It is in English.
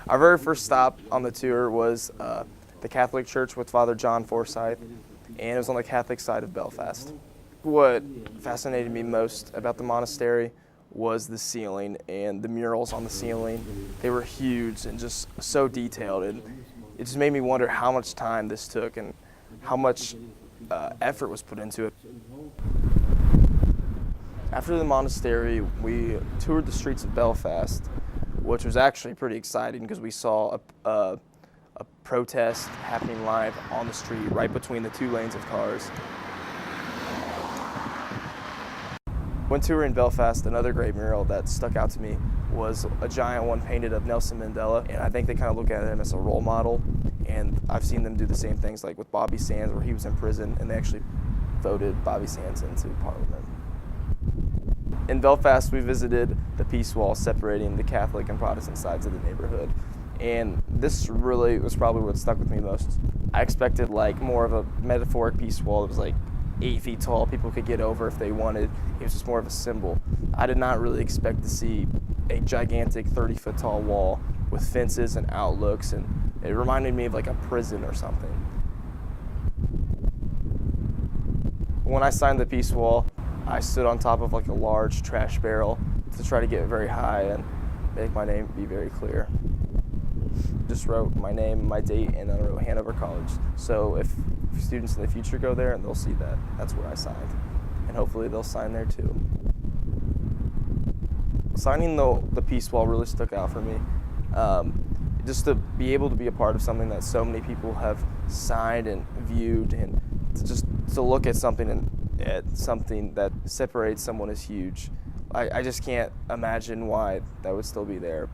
Our very first stop on the tour was the Catholic Church with Father John Forsythe, and it was on the Catholic side of Belfast. What fascinated me most about the monastery was the ceiling and the murals on the ceiling. They were huge and just so detailed, and it just made me wonder how much time this took and how much effort was put into it. After the monastery, we toured the streets of Belfast, which was actually pretty exciting because we saw a protest happening live on the street right between the two lanes of cars. When touring Belfast, another great mural that stuck out to me was a giant one painted of Nelson Mandela, and I think they kind of look at him as a role model, and I've seen them do the same things like with Bobby Sands, where he was in prison and they actually voted Bobby Sands into Parliament. In Belfast, we visited the peace wall separating the Catholic and Protestant sides of the neighborhood, and this really was probably what stuck with me most. I expected like more of a metaphoric peace wall that was like 8 feet tall, people could get over if they wanted. It was just more of a symbol. I did not really expect to see a gigantic 30-foot tall wall with fences and outlooks, and it reminded me of like a prison or something. When I signed the peace wall, I stood on top of like a large trash barrel to try to get very high and make my name be very clear. Just wrote my name, my date, and then I wrote Hanover College. So if students in the future go there, and they'll see that, that's where I signed. And hopefully they'll sign there too. Signing the peace wall really stuck out for me. Just to be able to be a part of something that so many people have signed and viewed, and to look at something that separates someone is huge. I just can't imagine why that would still be there.